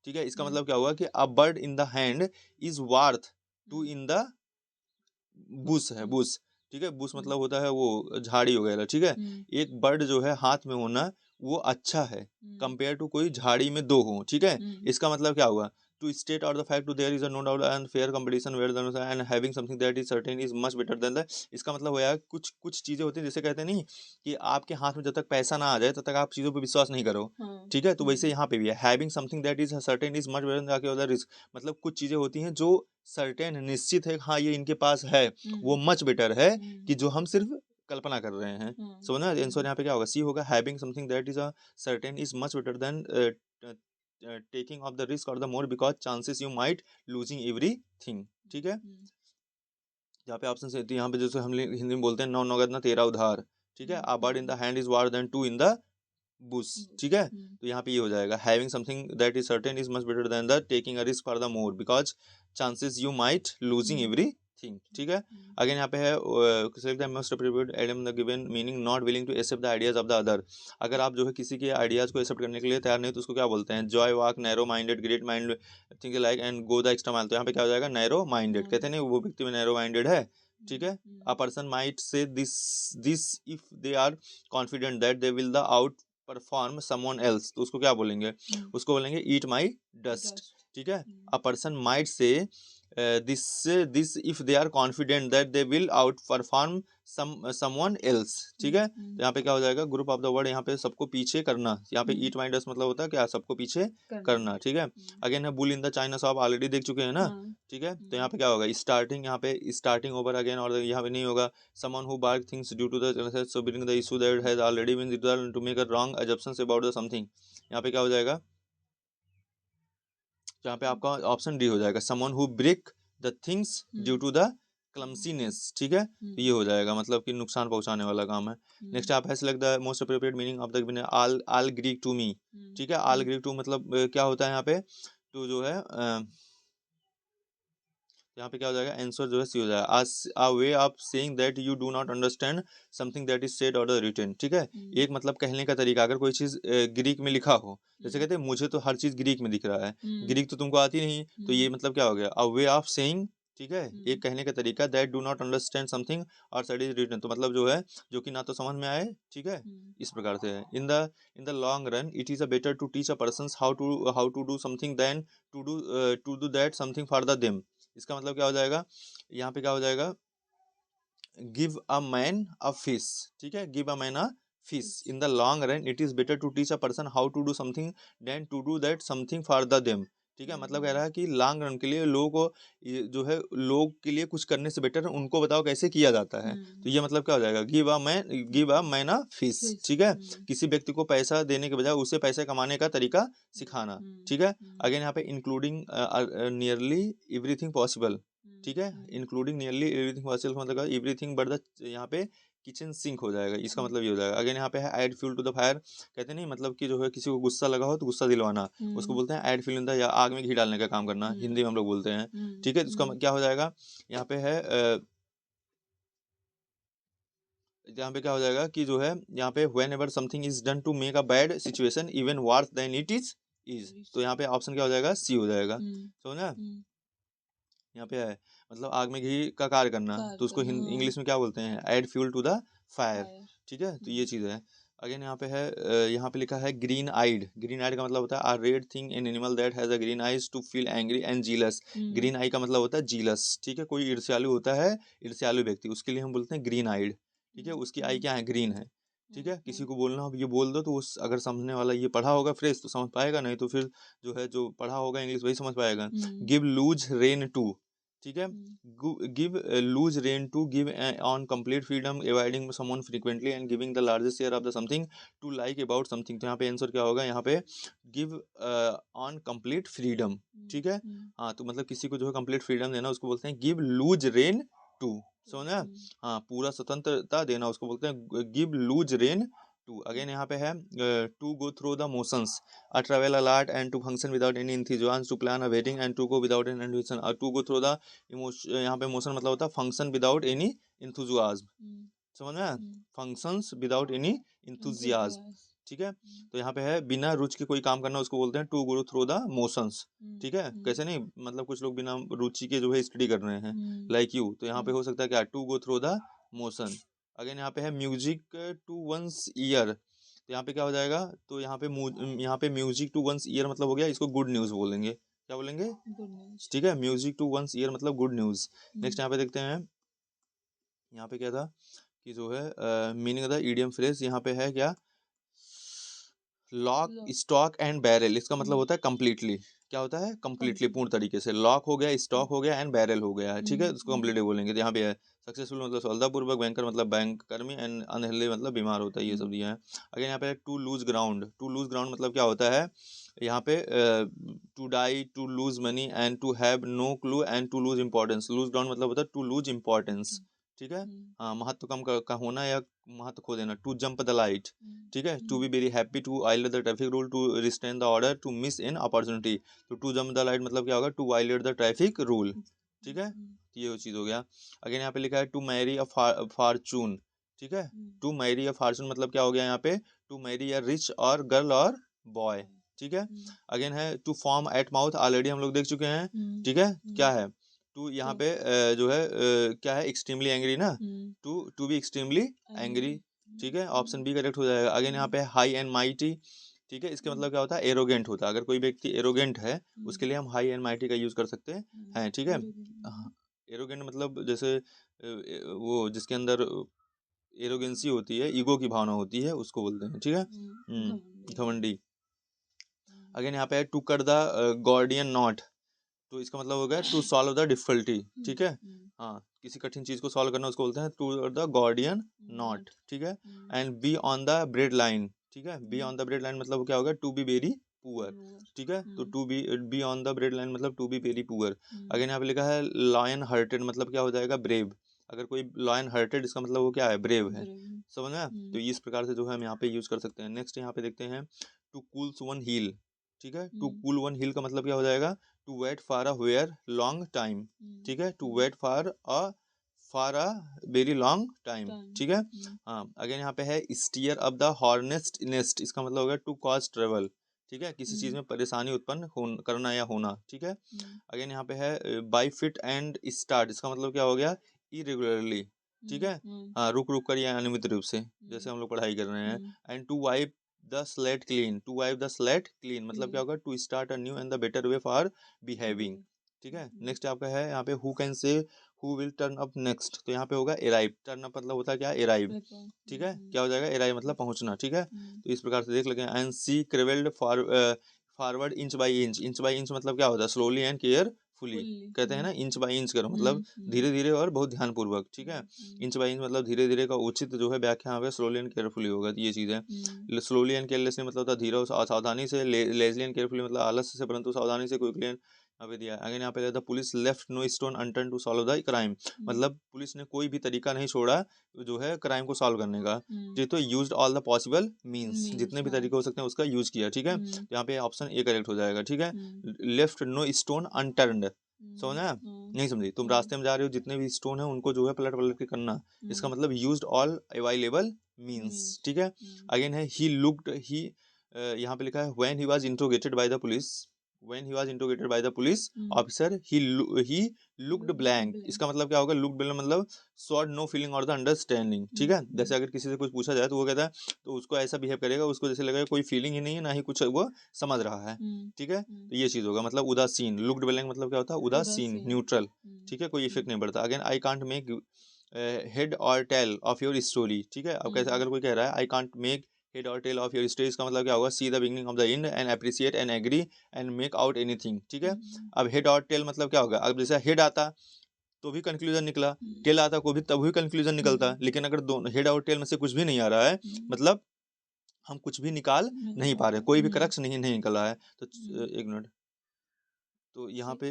ठीक है। इसका मतलब क्या हुआ कि a bird in the hand is worth two in the bush है, बुश, ठीक है। बुश मतलब होता है वो झाड़ी वगैरह, ठीक है। एक बर्ड जो है हाथ में होना वो अच्छा है कंपेयर टू कोई झाड़ी में दो हो, ठीक है। इसका मतलब क्या हुआ, to state out the fact to there is a no doubt and fair competition where then and having something that is certain is much better than the, इसका मतलब हुआ कुछ कुछ चीजें होती हैं जैसे कहते नहीं कि आपके हाथ में जब तक पैसा ना आ जाए तब तक आप चीजों पर विश्वास नहीं करो, ठीक है। तो वैसे यहाँ पे भी है, having something that is certain is much better than the risk, मतलब कुछ चीजें होती हैं जो सर्टेन निश्चित है, हाँ ये इनके पास है, वो मच बेटर है कि जो हम सिर्फ कल्पना कर रहे हैं, समझना। आंसर यहाँ पे क्या होगा, सी होगा, having something that is a certain is much better than taking of the risk or the more because chances you might losing everything, ठीक है। यहाँ पे ऑप्शन से यहाँ पे जैसे हम हिंदी में बोलते हैं, नौ नौगत ना तेरा उधार, ठीक है। A bird in the hand is worth than two in the bush, ठीक है। तो यहाँ पे ये हो जाएगा, having something that is certain is much better than the taking a risk for the more because chances you might losing everything, ठीक है। अगेन यहाँ पे है select the most appropriate idiom the given meaning, not willing to accept the ideas of the other, अगर आप जो है किसी के आइडियाज को एक्सेप्ट करने के लिए तैयार नहीं तो उसको क्या बोलते हैं, Joy walk narrow minded great mind think like and go the extra mile. तो यहाँ पे क्या हो जाएगा, नैरो माइंडेड, कहते हैं वो व्यक्ति में नैरो माइंडेड है, ठीक है। A person might say this if they are confident that they will the outperform someone else, तो उसको क्या बोलेंगे, उसको बोलेंगे ईट माई डस्ट, ठीक है। A person might say this if they are confident that they will outperform someone else, ठीक है। तो यहाँ पे क्या हो जाएगा, ग्रुप ऑफ द वर्ड, यहाँ पे सबको पीछे करना, यहाँ पे ईट माई डस्ट मतलब होता है क्या, सबको पीछे करना, ठीक है। अगेन है bull in the China shop, already देख चुके हैं ना, ठीक है। तो यहाँ पे क्या होगा, स्टार्टिंग, यहाँ पे स्टार्टिंग ओवर अगेन, और यहाँ पे नहीं होगा someone who bark things due to the so bring the issue that has already been resolved to make a wrong assumptions about the something, यहाँ पे क्या हो जाएगा, यहाँ पे आपका ऑप्शन डी हो जाएगा, someone who break the things due to the clumsiness, ठीक है। तो ये हो जाएगा, मतलब कि नुकसान पहुंचाने वाला काम है। नेक्स्ट आप है select the most appropriate meaning of the all Greek to me, ठीक है। ऑल ग्रीक टू मतलब क्या होता है यहाँ पे, तो जो है यहाँ पे क्या हो जाएगा, आंसर जो है सी हो जाएगा, a way of saying that you do not understand something that is said or written, ठीक है। एक मतलब कहने का तरीका, अगर कोई चीज ग्रीक में लिखा हो, जैसे कहते हैं मुझे तो हर चीज ग्रीक में दिख रहा है, ग्रीक तो तुमको आती नहीं, तो ये मतलब क्या हो गया, a way of saying, ठीक है, एक कहने का तरीका, that do not understand something और दैट इज रिटन, तो मतलब जो है जो कि ना तो समझ में आए, ठीक है, इस प्रकार से है। In the long run it is a better to teach a person how to do something than to do that something for the them, इसका मतलब क्या हो जाएगा, यहाँ पे क्या हो जाएगा, give a man a fish, ठीक है, give a man a fish in the long run it is better to teach a person how to do something than to do that something for the them, ठीक है, मतलब कह रहा है कि long run के लिए लोगों को ये जो है लोग के लिए कुछ करने से बेटर उनको बताओ कैसे किया जाता है। तो ये मतलब क्या हो जाएगा, give a man a fish. ठीक है, किसी व्यक्ति को पैसा देने के बजाय उसे पैसे कमाने का तरीका सिखाना। ठीक है, अगेन यहाँ पे इंक्लूडिंग नियरली एवरीथिंग पॉसिबल। ठीक है, इंक्लूडिंग नियरली एवरीथिंग पॉसिबल मतलब एवरीथिंग बट द यहाँ पे किचन सिंक हो जाएगा, इसका मतलब ये हो जाएगा। अगेन यहाँ पे है add fuel to the fire, कहते नहीं मतलब कि जो है किसी को गुस्सा लगा हो तो गुस्सा दिलवाना, उसको बोलते हैं ऐड फ्यूल इन द, या आग में घी डालने का काम करना, हिंदी में हम लोग बोलते हैं। ठीक है, तो उसका क्या हो जाएगा, यहाँ पे है यहाँ पे क्या हो जाएगा कि जो है यहाँ पे whenever something is done to make a bad situation even worse than it is, तो यहाँ पे ऑप्शन क्या हो जाएगा, सी हो जाएगा। समझा, यहाँ पे है मतलब आग में घी का कार्य करना, तो उसको इंग्लिश में क्या बोलते हैं, add fuel to the fire. ठीक है, तो ये चीज़ है। अगेन यहाँ पे है यहाँ पे लिखा है ग्रीन आइड। ग्रीन आइड का मतलब होता है a red thing in animal that has a green eyes to feel angry and jealous. Green eye का मतलब होता है जीलस। ठीक है, कोई ईर्ष्यालु होता है, ईर्ष्यालु व्यक्ति, उसके लिए हम बोलते हैं ग्रीन आइड। ठीक है, उसकी आई क्या है, ग्रीन है। ठीक है, किसी को बोलना अब ये बोल दो तो उस अगर सामने वाला ये पढ़ा होगा फ्रेश तो समझ पाएगा, नहीं तो फिर जो है जो पढ़ा होगा इंग्लिश वही समझ पाएगा। Give loose rein to. ठीक है, give loose rein to, give on complete freedom, avoiding someone frequently and giving the largest share of the something to like about something. तो यहाँ पे आंसर क्या होगा, यहाँ पे गिव ऑन कंप्लीट फ्रीडम। ठीक है, हाँ तो मतलब किसी को जो है कंप्लीट फ्रीडम देना उसको बोलते हैं गिव लूज रेन टू। समझा, हाँ पूरा स्वतंत्रता देना उसको बोलते हैं give loose rein to. Again यहाँ पे है to go through the motions, a travel a lot and to function without any enthusiasm, to plan a wedding and to go without any ambition, or to go through the emotion, यहाँ पे motion मतलब होता है function without any enthusiasm. समझ में, functions without any enthusiasm. ठीक है, तो यहाँ पे है बिना रुचि के कोई काम करना उसको बोलते हैं to go through the motions. ठीक है, कैसे नहीं मतलब कुछ लोग बिना रुचि के जो है स्टडी कर रहे हैं, लाइक यू, तो यहाँ पे हो सकता है क्या, to go through the motion. Again यहाँ पे है म्यूजिक टू वंस ईयर, तो यहाँ पे क्या हो जाएगा, तो यहाँ पे म्यूजिक टू वंस ईयर मतलब हो गया, इसको गुड न्यूज़ बोलेंगे। क्या बोलेंगे, गुड न्यूज़। ठीक है, म्यूजिक टू वंस ईयर मतलब गुड न्यूज़। नेक्स्ट यहाँ पे देखते हैं, यहाँ पे क्या था कि जो है meaning of the idiom phrase, यहाँ पे है क्या, लॉक स्टॉक एंड बैरल, इसका मतलब होता है कम्प्लीटली। क्या होता है, कम्प्लीटली पूर्ण तरीके से। लॉक हो गया, स्टॉक हो गया एंड बैरल हो गया है। ठीक है, उसको कम्प्लीटली बोलेंगे। तो यहाँ पे है सक्सेसफुल मतलब सफलतापूर्वक, बैंकर मतलब बैंक कर्मी, एंड अनहेल्दी मतलब बीमार होता है, ये सब दिया है। अगर यहाँ पे to lose ground, to lose ground मतलब क्या होता है, यहाँ पे to die, to lose money and to have no clue and to lose importance. Lose ground मतलब होता है टू लूज इंपॉर्टेंस। ठीक है, हाँ महत्व कम का होना या महत्व खो देना। To jump the light. ठीक है, to be very happy, to violate the traffic rule, to restrain the order, to miss an opportunity. तो टू जंप द लाइट मतलब क्या होगा, to violate the traffic rule. ठीक है, ये चीज हो गया। अगेन यहाँ पे लिखा है टू मैरी अ फॉर्चून। ठीक है, टू मैरी अ फॉर्चून मतलब क्या हो गया यहाँ पे, to marry a rich or girl or boy. ठीक है, अगेन है to foam at mouth, already हम लोग देख चुके हैं। ठीक है, क्या है, टू यहाँ पे जो है क्या है, एक्सट्रीमली एंग्री ना, टू बी एक्सट्रीमली एंग्री। ठीक है, ऑप्शन बी करेक्ट हो जाएगा। अगेन यहाँ पे हाई एंड माइटी। ठीक है, इसके मतलब क्या होता है, एरोगेंट होता है। अगर कोई व्यक्ति एरोगेंट है उसके लिए हम हाई एंड माइटी का यूज कर सकते हैं। ठीक है, एरोगेंट मतलब जैसे वो जिसके अंदर एरोगेंसी होती है, ईगो की भावना होती है, उसको बोलते हैं। ठीक है, घमंडी। अगेन यहाँ पे है to cut the Gordian knot, तो इसका मतलब हो गया टू सॉल्व द डिफिकल्टी। ठीक है, हाँ किसी कठिन चीज को सॉल्व करना उसको बोलते हैं टू द गॉर्डियन नॉट। ठीक है, and B on the bread line. ठीक है, B on the bread line मतलब क्या होगा, टू बी वेरी पुअर। ठीक है, तो to be on the bread line मतलब to be very poor. Again यहाँ पे लिखा है लॉयन हार्टेड मतलब क्या हो जाएगा, ब्रेव। अगर कोई लॉयन हार्टेड इसका मतलब वो क्या है, ब्रेव है। समझ में, तो इस प्रकार से जो है हम यहाँ पे यूज कर सकते हैं। नेक्स्ट यहाँ पे देखते हैं टू कूल वन हील। ठीक है, टू कूल वन हील का मतलब क्या हो जाएगा, to wait for a very long time. ठीक है, to wait for a very long time. ठीक है, हाँ अगेन यहाँ पे है stir up the hornet's nest, इसका मतलब होगा टू कॉज ट्रेवल। ठीक है, किसी चीज में परेशानी उत्पन्न करना या होना। ठीक है, अगेन यहाँ पे है बाई फिट एंड स्टार्ट, इसका मतलब क्या हो गया, इरेगुलरली। ठीक है, हाँ रुक रुक कर या अनियमित रूप से, जैसे हम लोग पढ़ाई कर रहे हैं। And to wipe the slate clean, to wipe the slate clean मतलब क्या होगा, to start a new and the better way for behaving. ठीक है, नेक्स्ट आपका है यहाँ पे who can say who will turn up next, तो यहाँ पे होगा अराइव। टर्न अप मतलब होता है क्या, अराइव। ठीक है, क्या हो जाएगा, अराइव मतलब पहुंचना। ठीक है, तो इस प्रकार से देख लगे। And she crawled forward inch by inch, inch by inch मतलब क्या होता है, स्लोली एंड केयरफुली, कहते हैं ना इंच बाई इंच करो, मतलब धीरे धीरे और बहुत ध्यानपूर्वक, ठीक है। इंच बाई इंच मतलब धीरे धीरे का उचित जो है व्याख्या यहाँ पे स्लोली एंड केयरफुली होगा, तो ये चीज़ है। स्लोली एंड केयरलेसली मतलब होता है धीरे और सावधानी से, लेजली एंड केयरफुली मतलब आलस से परंतु सावधानी से, क्विकली यहाँ पे दिया है। अगेन यहाँ पे कहता है police left no stone unturned to solve the crime, मतलब पुलिस ने कोई भी तरीका नहीं छोड़ा जो है क्राइम को सॉल्व करने का, ये तो used all the possible means, जितने भी तरीके हो सकते हैं उसका यूज किया, ठीक है। तो यहाँ पे ऑप्शन ए करेक्ट हो जाएगा, ठीक है। लेफ्ट नो स्टोन अनटर्न्ड, समझना, नहीं समझी, तुम रास्ते में जा रहे हो जितने भी स्टोन है उनको जो है पलट पलट के करना, इसका मतलब यूज्ड ऑल अवेलेबल मींस, ठीक है। अगेन है ही लुक्ड, ही यहाँ पे लिखा है when he was interrogated by the police, when he was interrogated by the police officer he looked blank, इसका मतलब क्या होगा, looked blank मतलब showed no feeling or the understanding, ठीक है। जैसे अगर किसी से कुछ पूछा जाए तो वो कहता है, तो उसको ऐसा बिहेव करेगा, उसको जैसे लगेगा कोई फीलिंग ही नहीं है, ना ही कुछ वो समझ रहा है, ठीक है। तो ये चीज होगा, मतलब उदासीन, लुक्ड ब्लैंक मतलब क्या होता है, उदासीन, न्यूट्रल, ठीक है, कोई इफेक्ट नहीं पड़ता। Again I can't make head or tail of your story, ठीक है। अब कैसे अगर कोई कह रहा है I can't make head or tail of your story, इसका मतलब क्या होगा, see the beginning of the end and appreciate and agree and make out anything, ठीक है। अब हेड और टेल मतलब क्या होगा, अब जैसे हेड आता तो भी कंक्लूजन निकला, टेल आता को भी तब भी कंक्लूजन निकलता, लेकिन अगर दोनों हेड और टेल में से कुछ भी नहीं आ रहा है, मतलब हम कुछ भी निकाल नहीं पा रहे, कोई भी करक्स नहीं निकल रहा है, तो एक मिनट, तो यहाँ पे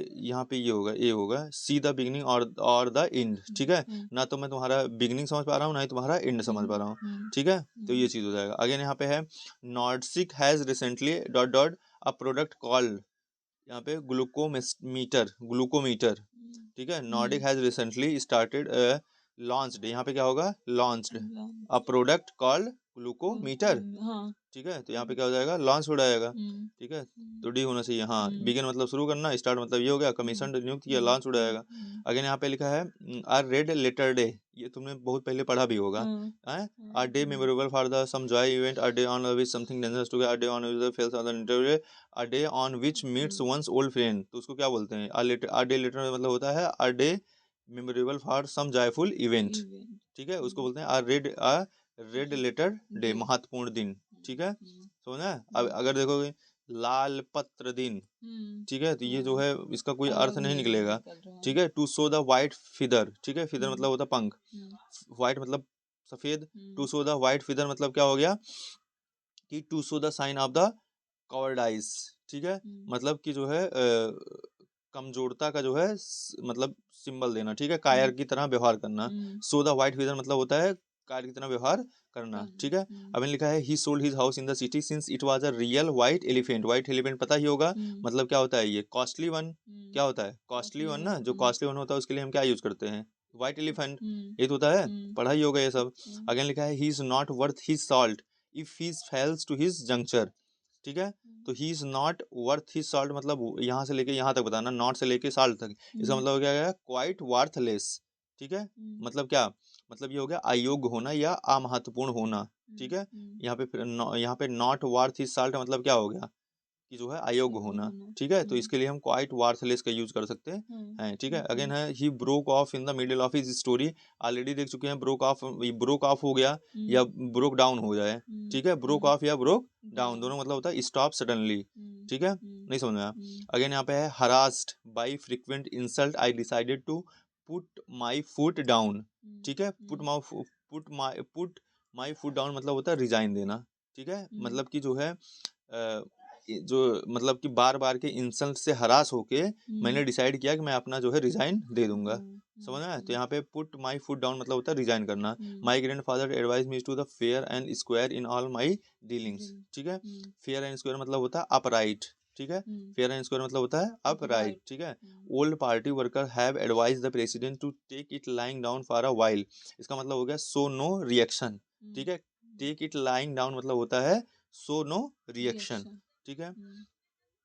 ये होगा, ये होगा सी द बिगनिंग और द एंड, ठीक है। ना तो मैं तुम्हारा बिगनिंग समझ पा रहा हूँ, ना ही तुम्हारा एंड समझ पा रहा हूँ, ठीक है। तो ये चीज हो जाएगा। अगेन यहाँ पे है Nordic has recently dot dot a product called, यहाँ पे ग्लूकोमीटर, ठीक है। Nordic has recently started launched, यहाँ पे क्या होगा, launched a product called glucometer, ठीक है। तो यहाँ पे क्या हो जाएगा, लॉन्च हो जाएगा, ठीक है। तो डी होना चाहिए, हाँ। बिगिन मतलब शुरू करना, स्टार्ट मतलब ये हो गया, कमीशन नियुक्त किया, लॉन्च हो जाएगा। अगेन यहाँ पे लिखा है आ रेड लेटर डे, ये तुमने बहुत पहले पढ़ा भी होगा, a day memorable for the some joy event, a day on which something dangerous to, a day on which fails on the interview, a day on which meets one's old friend, तो उसको क्या बोलते हैं, आ day letter मतलब होता है a day memorable for some joyful event, ठीक है, उसको बोलते हैं आ रेड लेटर डे, महत्वपूर्ण दिन, ठीक है। समझना। अब अगर देखोगे लाल पत्र दिन, ठीक है, तो ये जो है इसका कोई अर्थ नहीं निकलेगा, ठीक है। To show the white feather, ठीक है, फिदर मतलब होता पंख, व्हाइट मतलब सफेद, to show the white feather मतलब क्या हो गया कि to show the sign of the cowardice, ठीक है, मतलब कि जो है कमजोरता का जो है मतलब सिंबल देना, ठीक है, कायर की तरह व्यवहार करना। सो द व्हाइट फिदर मतलब होता है कायर की तरह व्यवहार करना, ठीक है। अब लिखा है ही sold his house in the city since it was a real white elephant, white elephant पता ही होगा, मतलब क्या होता है, ये कॉस्टली वन, क्या होता है, कॉस्टली वन ना, जो कॉस्टली वन होता है उसके लिए हम क्या यूज करते हैं, व्हाइट एलिफेंट, ये तो होता है, पढ़ा ही होगा ये सब। अगेन लिखा है he is not worth his salt if he fails to his juncture, ठीक है। तो he is not worth his salt मतलब यहाँ से लेके यहाँ तक बताना, नॉट से लेके साल्ट तक, इसका मतलब क्या है, क्वाइट वर्थलेस, ठीक है। मतलब क्या, मतलब ये हो गया अयोग्य होना या अमहत्वपूर्ण होना, ठीक है। यहाँ पे नॉट वर्थ हिज सॉल्ट मतलब क्या हो गया कि जो है अयोग्य होना, ठीक है। तो इसके लिए हम क्वाइट वर्थलेस का यूज कर सकते हैं, ठीक है। अगेन है he broke of in the middle of his story, already देख चुके हैं, ब्रोक ऑफ हो गया या ब्रोक डाउन हो जाए, ठीक है, ब्रोक ऑफ या ब्रोक डाउन दोनों मतलब होता है स्टॉप सडनली, ठीक है, नहीं समझ में आया। अगेन यहाँ पे है harassed by frequent insult I decided to put my foot down, ठीक है, पुट माई फुट डाउन मतलब होता है रिजाइन देना, ठीक है, मतलब कि जो है जो मतलब कि बार बार के इंसल्ट से हरास होके मैंने डिसाइड किया कि मैं अपना जो है रिजाइन दे दूंगा, समझ में। तो यहाँ पे पुट माई फुट डाउन मतलब होता है रिजाइन करना। My grandfather advise me to the fair and square in all my dealings, ठीक है। फेयर एंड स्क्वायर मतलब होता है अपराइट, ठीक है, फेयर एंड स्क्वायर मतलब होता है अपराइट, ठीक है। Old party worker have advise the president to take it lying down for a while, इसका मतलब हो गया सो नो रिएक्शन, ठीक है। टेक इट लाइंग डाउन मतलब होता है सो नो रिएक्शन, ठीक है।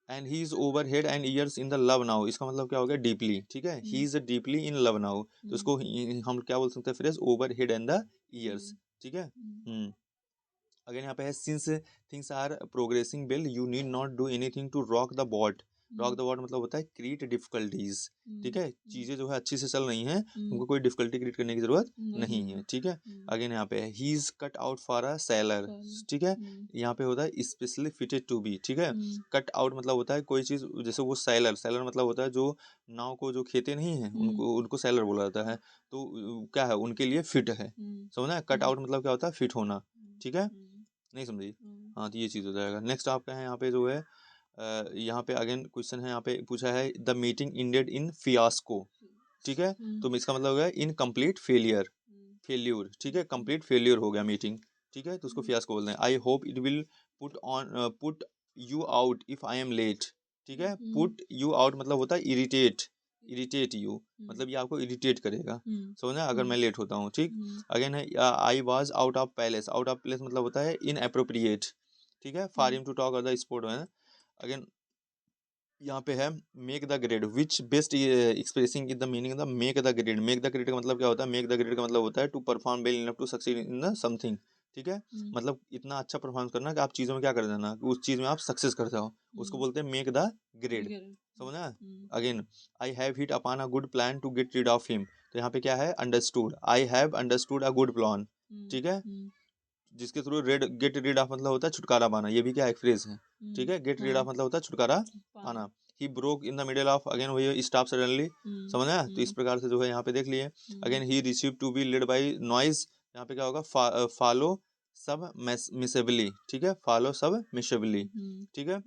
And he is over head and ears in the love now, इसका मतलब क्या हो गया डीपली, ठीक है, he is deeply in love now, तो इसको हम क्या बोल सकते हैं phrase over head and the ears, ठीक है। अगेन यहाँ पे है since things are progressing well you need not do anything to rock the boat, rock the boat मतलब होता है क्रिएट डिफिकल्टीज, ठीक है, चीजें जो है अच्छी से चल रही हैं, तुमको कोई डिफिकल्टी क्रिएट करने की जरूरत नहीं है, ठीक है। अगेन यहाँ पे है he is cut out for a seller, ठीक है, यहाँ पे होता है स्पेशली फिटेड टू बी, ठीक है। कट आउट मतलब होता है कोई चीज, जैसे वो सेलर, सेलर मतलब होता है जो नाव को जो खेते नहीं है उनको सेलर बोला जाता है, तो क्या है उनके लिए फिट है, समझना है। कट आउट मतलब क्या होता है, फिट होना, ठीक है, नहीं समझी। हाँ तो ये चीज हो जाएगा। नेक्स्ट आपका है यहाँ पे जो है यहाँ पे अगेन क्वेश्चन है, यहाँ पे पूछा है the meeting ended in fiasco, ठीक है, तो इसका मतलब है इन कंप्लीट फेलियर, फेल्यूर, ठीक है, कंप्लीट फेल्यूर हो गया मीटिंग, ठीक है, तो उसको फियास्को बोलते हैं। I hope it will put you out if I am late, ठीक है, पुट यू आउट मतलब होता है इरिटेट, इरिटेट यू मतलब ये आपको इरिटेट करेगा, समझना, अगर मैं लेट होता हूँ, ठीक। अगेन है I was out of place, out of place मतलब होता है इन अप्रोप्रिएट, ठीक है, for him to talk on the spot में। अगेन यहाँ पे है make the grade which best expressing in the meaning the make the grade, make the grade का मतलब क्या होता है, मेक द ग्रेड का मतलब होता है to perform well enough to succeed in the something, ठीक है, मतलब इतना अच्छा परफॉर्म करना कि आप चीज़ों में क्या कर देना, उस चीज़ में आप सक्सेस कर जाओ, उसको बोलते हैं मेक द ग्रेड, समझना। Again I have hit upon a good plan to get rid of him, तो यहाँ पे क्या है understood, I have understood a good plan, ठीक है, जिसके थ्रू गेट रीड ऑफ मतलब होता है छुटकारा पाना, ये भी क्या एक फ्रेज है, ठीक है, गेट रीड ऑफ मतलब होता है छुटकारा पाना। He broke in the middle of, again वही स्टॉप सडनली, समझना है, तो इस प्रकार से जो है यहाँ पे देख लिए। Again he receive to be led by nose, यहाँ पे क्या होगा, फॉलो सब मिसेबली, ठीक है, फॉलो सब मिसेबली, ठीक है,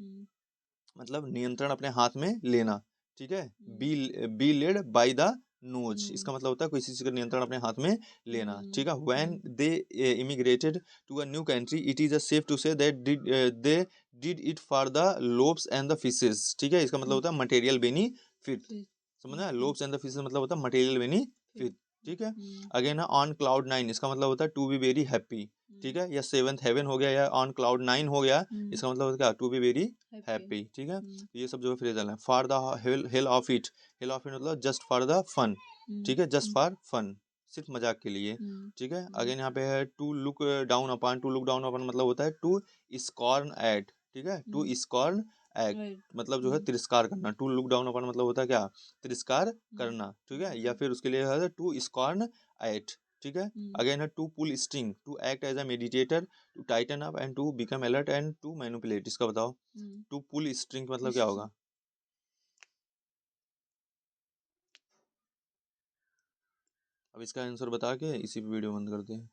मतलब नियंत्रण अपने हाथ में लेना, ठीक है, be led by the nose, इसका मतलब होता है किसी चीज का नियंत्रण अपने हाथ में लेना, ठीक है। When they immigrated to a new country it is a safe to say that they did it for the loaves and the fishes, ठीक है, इसका मतलब होता है मटेरियल बेनिफिट, समझना, लोब्स एंड द फिशेस मतलब होता है मटेरियल बेनिफिट, ठीक है। अगेन ऑन क्लाउड 9, इसका मतलब होता है टू बी वेरी हैप्पी, ठीक है, या सेवंथ हेवन हो गया या ऑन क्लाउड 9 हो गया, इसका मतलब होता है क्या, टू बी वेरी हैप्पी, ठीक है। तो ये सब जो है फ्रेजल है। For the hell of it, hell of it मतलब जस्ट फॉर द फन, ठीक है, जस्ट फॉर फन, सिर्फ मजाक के लिए, ठीक है। अगेन यहाँ पे है to look down upon, to look down upon मतलब होता है टू स्कॉर्न एट, ठीक है, टू स्कॉर्न एट मतलब जो है तिरस्कार करना, टू लुक डाउन अपॉन मतलब होता है क्या, तिरस्कार करना, ठीक है, या फिर उसके लिए है टू स्कॉर्न एट, ठीक है। अगेन है to pull string, to act as a mediator, to tighten up and to become alert and to manipulate, इसका बताओ। टू पुल स्ट्रिंग मतलब क्या होगा, अब इसका आंसर बता के इसी पे वीडियो बंद करते हैं।